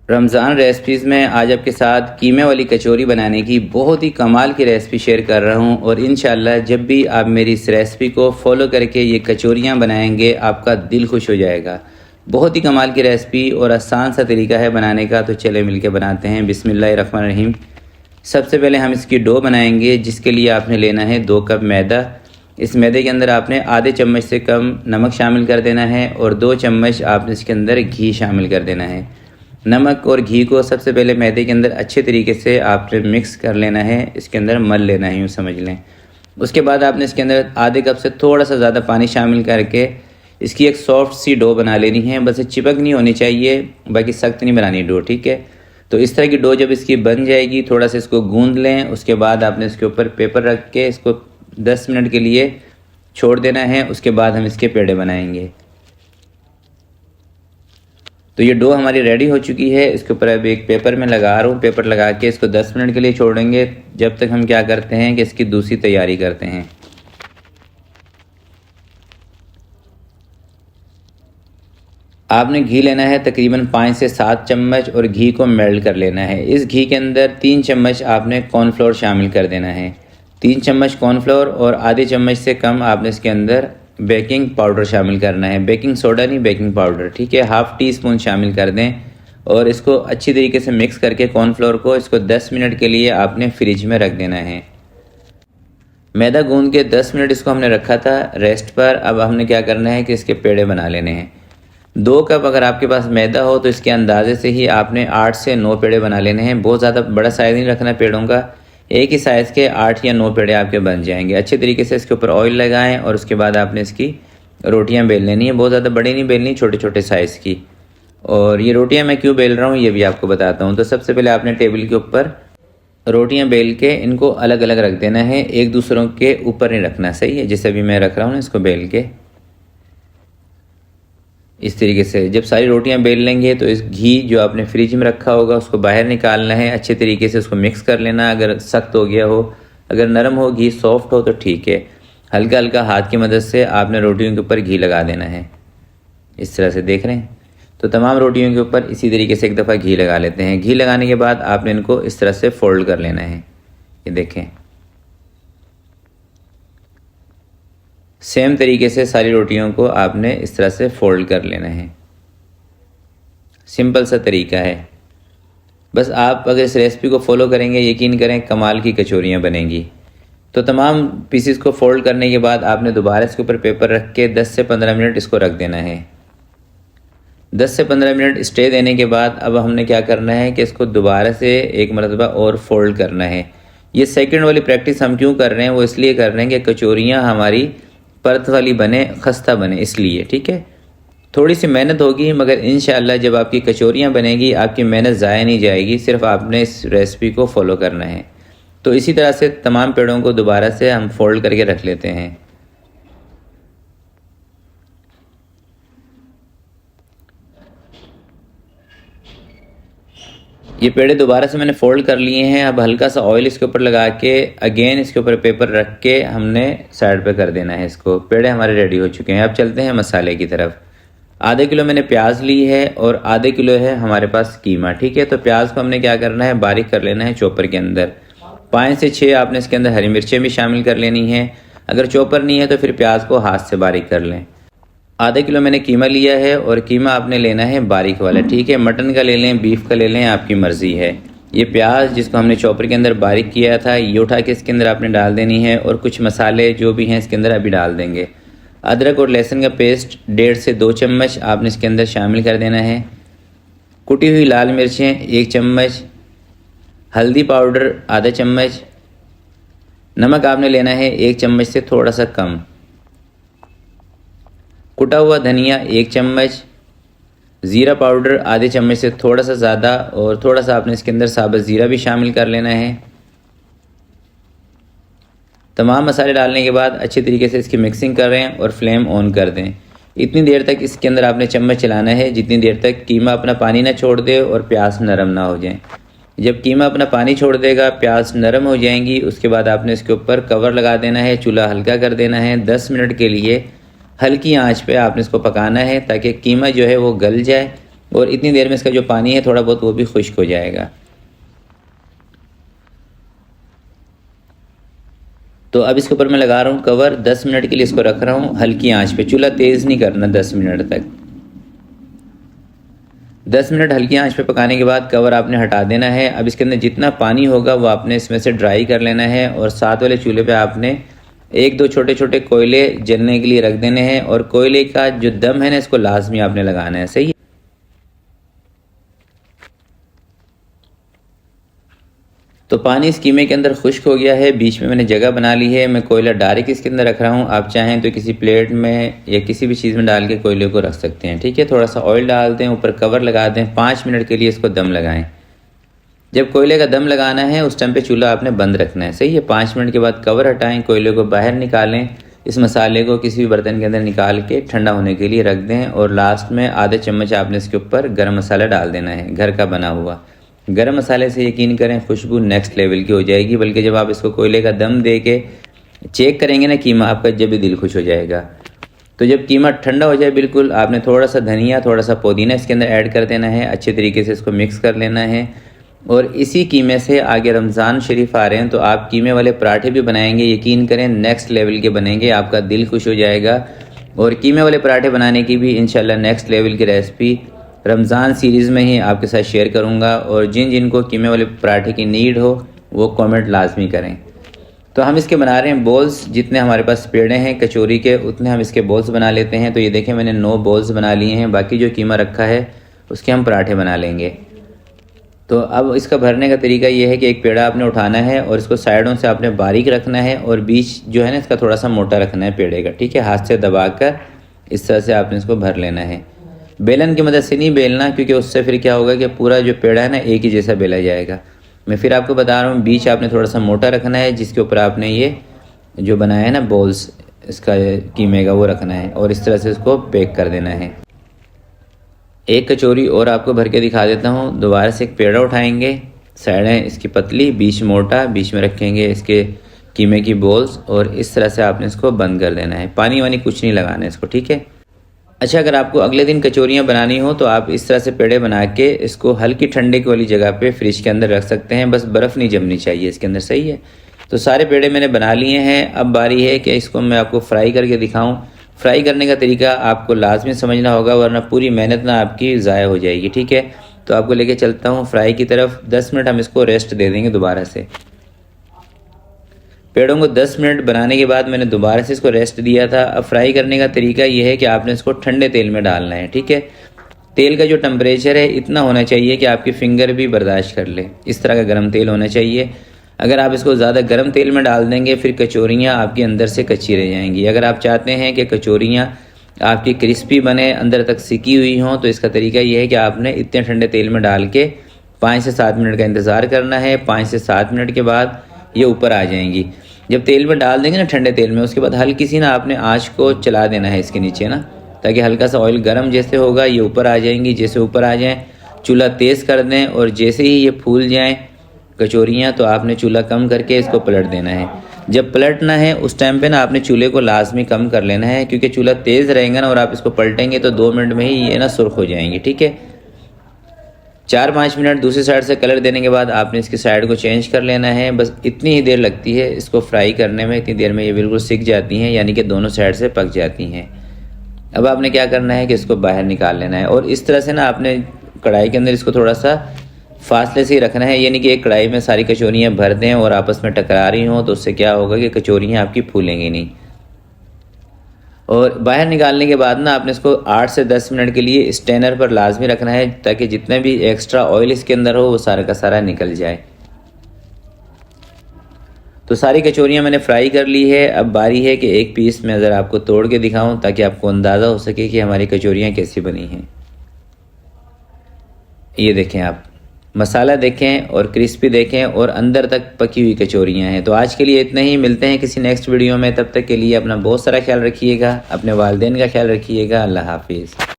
Ramzan recipes में आज आपके साथ कीमे वाली कचौरी बनाने की बहुत ही कमाल की रेसिपी शेयर कर रहा हूं और इंशाल्लाह जब भी आप मेरी इस रेसिपी को फॉलो करके ये कचौरियां बनाएंगे आपका दिल खुश हो जाएगा। बहुत ही कमाल की रेसिपी और आसान सा तरीका है बनाने का, तो चले मिलके बनाते हैं। बिस्मिल्लाहिर्रहमानिर्रहीम। सबसे पहले हम इसकी डो बनाएंगे, जिसके लिए आपने लेना है 2 कप मैदा। इस मैदे के अंदर आपने आधे चम्मच से कम नमक शामिल कर देना है और 2 चम्मच आपने इसके अंदर घी शामिल कर देना है। नमक और घी को सबसे पहले मैदे के अंदर अच्छे तरीके से आपने मिक्स कर लेना है, इसके अंदर मल लेना है, यूँ समझ लें। उसके बाद आपने इसके अंदर आधे कप से थोड़ा सा ज़्यादा पानी शामिल करके इसकी एक सॉफ्ट सी डो बना लेनी है। बस ये चिपक नहीं होनी चाहिए, बाकी सख्त नहीं बनानी डो, ठीक है। तो इस तरह की डो जब इसकी बन जाएगी, थोड़ा सा इसको गूंद लें। उसके बाद आपने इसके ऊपर पेपर रख के इसको 10 मिनट के लिए छोड़ देना है। उसके बाद हम इसके पेड़े बनाएंगे। तो ये डो हमारी रेडी हो चुकी है। इसके ऊपर अब एक पेपर में लगा रहा हूँ। पेपर लगा के इसको 10 मिनट के लिए छोड़ेंगे, जब तक हम क्या करते हैं कि इसकी दूसरी तैयारी करते हैं। आपने घी लेना है तकरीबन 5 से 7 चम्मच और घी को मेल्ट कर लेना है। इस घी के अंदर 3 चम्मच आपने कॉर्नफ्लोर शामिल कर देना है। 3 चम्मच कॉर्नफ्लोर और आधे चम्मच से कम आपने इसके अंदर बेकिंग पाउडर शामिल करना है। बेकिंग सोडा नहीं, बेकिंग पाउडर, ठीक है। हाफ़ टी स्पून शामिल कर दें और इसको अच्छी तरीके से मिक्स करके कॉर्नफ्लोर को इसको 10 मिनट के लिए आपने फ्रिज में रख देना है। मैदा गूंद के 10 मिनट इसको हमने रखा था रेस्ट पर। अब हमने क्या करना है कि इसके पेड़े बना लेने हैं। 2 कप अगर आपके पास मैदा हो तो इसके अंदाजे से ही आपने 8 से 9 पेड़े बना लेने हैं। बहुत ज़्यादा बड़ा साइज़ नहीं रखना पेड़ों का, एक ही साइज़ के 8 या 9 पेड़े आपके बन जाएंगे। अच्छे तरीके से इसके ऊपर ऑयल लगाएं और उसके बाद आपने इसकी रोटियां बेल लेनी है। बहुत ज़्यादा बड़ी नहीं बेलनी, छोटे छोटे साइज़ की। और ये रोटियां मैं क्यों बेल रहा हूँ ये भी आपको बताता हूँ। तो सबसे पहले आपने टेबल के ऊपर रोटियां बेल के इनको अलग अलग रख देना है, एक दूसरों के ऊपर नहीं रखना, सही है। जैसे अभी मैं रख रहा हूँ ना, इसको बेल के इस तरीके से जब सारी रोटियां बेल लेंगे तो इस घी जो आपने फ्रिज में रखा होगा उसको बाहर निकालना है। अच्छे तरीके से उसको मिक्स कर लेना। अगर सख्त हो गया हो, अगर नरम हो, घी सॉफ्ट हो तो ठीक है। हल्का हल्का हाथ की मदद से आपने रोटियों के ऊपर घी लगा देना है। इस तरह से देख रहे हैं। तो तमाम रोटियों के ऊपर इसी तरीके से एक दफ़ा घी लगा लेते हैं। घी लगाने के बाद आपने इनको इस तरह से फोल्ड कर लेना है। ये देखें, सेम तरीके से सारी रोटियों को आपने इस तरह से फोल्ड कर लेना है। सिंपल सा तरीका है। बस आप अगर इस रेसिपी को फॉलो करेंगे, यकीन करें कमाल की कचौरियाँ बनेंगी। तो तमाम पीसेस को फोल्ड करने के बाद आपने दोबारा इसके ऊपर पेपर रख के 10 से 15 मिनट इसको रख देना है। 10 से 15 मिनट स्टे देने के बाद अब हमने क्या करना है कि इसको दोबारा से एक मरतबा और फोल्ड करना है। ये सेकंड वाली प्रैक्टिस हम क्यों कर रहे हैं, वो इसलिए कर रहे हैं कि कचौरियाँ हमारी परत वाली बने, खस्ता बने, इसलिए, ठीक है। थोड़ी सी मेहनत होगी मगर इंशाअल्लाह जब आपकी कचौरियाँ बनेगी आपकी मेहनत ज़ाया नहीं जाएगी। सिर्फ आपने इस रेसिपी को फॉलो करना है। तो इसी तरह से तमाम पेड़ों को दोबारा से हम फोल्ड करके रख लेते हैं। ये पेड़े दोबारा से मैंने फोल्ड कर लिए हैं। अब हल्का सा ऑयल इसके ऊपर लगा के अगेन इसके ऊपर पेपर रख के हमने साइड पे कर देना है इसको। पेड़े हमारे रेडी हो चुके हैं। अब चलते हैं मसाले की तरफ। आधे किलो मैंने प्याज ली है और आधे किलो है हमारे पास कीमा, ठीक है। तो प्याज को हमने क्या करना है, बारीक कर लेना है चॉपर के अंदर। 5 से 6 आपने इसके अंदर हरी मिर्चें भी शामिल कर लेनी है। अगर चॉपर नहीं है तो फिर प्याज को हाथ से बारीक कर लें। आधे किलो मैंने कीमा लिया है और कीमा आपने लेना है बारीक वाला, ठीक है। मटन का ले लें, बीफ का ले लें, आपकी मर्ज़ी है। ये प्याज जिसको हमने चॉपर के अंदर बारीक किया था ये उठा के इसके अंदर आपने डाल देनी है और कुछ मसाले जो भी हैं इसके अंदर अभी डाल देंगे। अदरक और लहसुन का पेस्ट 1.5 से 2 चम्मच आपने इसके अंदर शामिल कर देना है। कुटी हुई लाल मिर्चें 1 चम्मच, हल्दी पाउडर आधा चम्मच, नमक आपने लेना है 1 चम्मच से थोड़ा सा कम, कुटा हुआ धनिया 1 चम्मच, ज़ीरा पाउडर आधे चम्मच से थोड़ा सा ज़्यादा और थोड़ा सा आपने इसके अंदर साबुत ज़ीरा भी शामिल कर लेना है। तमाम मसाले डालने के बाद अच्छे तरीके से इसकी मिक्सिंग करें और फ्लेम ऑन कर दें। इतनी देर तक इसके अंदर आपने चम्मच चलाना है जितनी देर तक कीमा अपना पानी ना छोड़ दे और प्याज नरम ना हो जाए। जब कीमा अपना पानी छोड़ देगा, प्याज नरम हो जाएंगी, उसके बाद आपने इसके ऊपर कवर लगा देना है, चूल्हा हल्का कर देना है। 10 मिनट के लिए हल्की आंच पे आपने इसको पकाना है ताकि कीमा जो है वो गल जाए और इतनी देर में इसका जो पानी है थोड़ा बहुत वो भी खुश्क हो जाएगा। तो अब इसके ऊपर मैं लगा रहा हूँ कवर, 10 मिनट के लिए इसको रख रहा हूँ हल्की आंच पे, चूल्हा तेज़ नहीं करना 10 मिनट तक। 10 मिनट हल्की आंच पे पकाने के बाद कवर आपने हटा देना है। अब इसके अंदर जितना पानी होगा वो आपने इसमें से ड्राई कर लेना है और साथ वाले चूल्हे पे आपने 1-2 छोटे छोटे कोयले जलने के लिए रख देने हैं और कोयले का जो दम है ना इसको लाजमी आपने लगाना है। सही है। तो पानी इस कीमे के अंदर खुश्क हो गया है, बीच में मैंने जगह बना ली है। मैं कोयला डायरेक्ट इसके अंदर रख रहा हूँ, आप चाहें तो किसी प्लेट में या किसी भी चीज़ में डाल के कोयले को रख सकते हैं। ठीक है, थोड़ा सा ऑयल डाल दें, ऊपर कवर लगा दें, 5 मिनट के लिए इसको दम लगाएं। जब कोयले का दम लगाना है उस टाइम पे चूल्हा आपने बंद रखना है। सही है। 5 मिनट के बाद कवर हटाएं, कोयले को बाहर निकालें, इस मसाले को किसी भी बर्तन के अंदर निकाल के ठंडा होने के लिए रख दें और लास्ट में आधे चम्मच आपने इसके ऊपर गरम मसाला डाल देना है, घर का बना हुआ। गरम मसाले से यकीन करें खुशबू नेक्स्ट लेवल की हो जाएगी, बल्कि जब आप इसको कोयले का दम दे के चेक करेंगे ना कीमा, आपका जब भी दिल खुश हो जाएगा। तो जब कीमा ठंडा हो जाए बिल्कुल, आपने थोड़ा सा धनिया, थोड़ा सा पुदीना इसके अंदर ऐड कर देना है, अच्छे तरीके से इसको मिक्स कर लेना है। और इसी कीमे से आगे रमज़ान शरीफ आ रहे हैं तो आप कीमे वाले पराठे भी बनाएंगे, यकीन करें नेक्स्ट लेवल के बनेंगे, आपका दिल खुश हो जाएगा। और कीमे वाले पराठे बनाने की भी इंशाल्लाह नेक्स्ट लेवल की रेसिपी रमज़ान सीरीज़ में ही आपके साथ शेयर करूंगा। और जिन जिनको कीमे वाले पराठे की नीड हो वो कमेंट लाजमी करें। तो हम इसके बना रहे हैं बॉल्स, जितने हमारे पास पेड़े हैं कचौरी के उतने हम इसके बॉल्स बना लेते हैं। तो ये देखें मैंने 9 बॉल्स बना लिए हैं, बाकी जो कीमा रखा है उसके हम पराठे बना लेंगे। तो अब इसका भरने का तरीका ये है कि एक पेड़ा आपने उठाना है और इसको साइडों से आपने बारीक रखना है और बीच जो है ना इसका थोड़ा सा मोटा रखना है पेड़े का। ठीक है, हाथ से दबाकर इस तरह से आपने इसको भर लेना है। बेलन की मदद से नहीं बेलना, क्योंकि उससे फिर क्या होगा कि पूरा जो पेड़ा है ना एक ही जैसा बेला जाएगा। मैं फिर आपको बता रहा हूँ, बीच आपने थोड़ा सा मोटा रखना है, जिसके ऊपर आपने ये जो बनाया है ना बॉल्स इसका कीमे का वो रखना है और इस तरह से इसको पैक कर देना है। एक कचौरी और आपको भर के दिखा देता हूँ। दोबारा से एक पेड़ा उठाएंगे, साइडें इसकी पतली, बीच मोटा, बीच में रखेंगे इसके कीमे की बॉल्स और इस तरह से आपने इसको बंद कर देना है। पानी वानी कुछ नहीं लगाना है इसको। ठीक है। अच्छा, अगर आपको अगले दिन कचौरियाँ बनानी हो तो आप इस तरह से पेड़े बना के इसको हल्की ठंडे वाली जगह पे फ्रिज के अंदर रख सकते हैं, बस बर्फ़ नहीं जमनी चाहिए इसके अंदर। सही है। तो सारे पेड़े मैंने बना लिए हैं, अब बारी है कि इसको मैं आपको फ्राई करके दिखाऊं। फ्राई करने का तरीका आपको लाजमी समझना होगा, वरना पूरी मेहनत ना आपकी ज़ाया हो जाएगी। ठीक है, तो आपको लेके चलता हूँ फ्राई की तरफ। 10 मिनट हम इसको रेस्ट दे देंगे दोबारा से। पेड़ों को 10 मिनट बनाने के बाद मैंने दोबारा से इसको रेस्ट दिया था। अब फ्राई करने का तरीका यह है कि आपने इसको ठंडे तेल में डालना है। ठीक है, तेल का जो टेम्परेचर है इतना होना चाहिए कि आपकी फिंगर भी बर्दाश्त कर ले, इस तरह का गर्म तेल होना चाहिए। अगर आप इसको ज़्यादा गर्म तेल में डाल देंगे फिर कचौरियाँ आपके अंदर से कच्ची रह जाएंगी। अगर आप चाहते हैं कि कचौरियाँ आपकी क्रिस्पी बने, अंदर तक सिकी हुई हों, तो इसका तरीका यह है कि आपने इतने ठंडे तेल में डाल के 5 से 7 मिनट का इंतज़ार करना है। 5 से 7 मिनट के बाद ये ऊपर आ जाएंगी। जब तेल में डाल देंगे ना ठंडे तेल में, उसके बाद हल्की सी ना आपने आँच को चला देना है इसके नीचे ना, ताकि हल्का सा ऑयल गर्म जैसे होगा ये ऊपर आ जाएंगी। जैसे ऊपर आ जाएं चूल्हा तेज़ कर दें और जैसे ही ये फूल जाएं कचौरियाँ तो आपने चूल्हा कम करके इसको पलट देना है। जब पलटना है उस टाइम पे ना आपने चूल्हे को लाजमी कम कर लेना है, क्योंकि चूल्हा तेज़ रहेगा ना और आप इसको पलटेंगे तो 2 मिनट में ही ये ना सुर्ख हो जाएंगी। ठीक है, 4-5 मिनट दूसरी साइड से कलर देने के बाद आपने इसकी साइड को चेंज कर लेना है। बस इतनी ही देर लगती है इसको फ्राई करने में, इतनी देर में ये बिल्कुल सिक जाती हैं, यानी कि दोनों साइड से पक जाती हैं। अब आपने क्या करना है कि इसको बाहर निकाल लेना है और इस तरह से ना आपने कढ़ाई के अंदर इसको थोड़ा सा फासले से ही रखना है, यानी कि एक कढ़ाई में सारी कचौरियाँ भर दें और आपस में टकरा रही हों, तो उससे क्या होगा कि कचौरियाँ आपकी फूलेंगी नहीं। और बाहर निकालने के बाद ना आपने इसको 8 से 10 मिनट के लिए स्टेनर पर लाजमी रखना है, ताकि जितना भी एक्स्ट्रा ऑयल इसके अंदर हो वो सारा का सारा निकल जाए। तो सारी कचौरियाँ मैंने फ्राई कर ली है। अब बारी है कि एक पीस मैं ज़रा आपको तोड़ के दिखाऊं, ताकि आपको अंदाज़ा हो सके कि हमारी कचौरियाँ कैसी बनी हैं। ये देखें आप, मसाला देखें और क्रिस्पी देखें और अंदर तक पकी हुई कचौरियाँ हैं। तो आज के लिए इतना ही, मिलते हैं किसी नेक्स्ट वीडियो में। तब तक के लिए अपना बहुत सारा ख्याल रखिएगा, अपने वालिदैन का ख्याल रखिएगा। अल्लाह हाफिज़।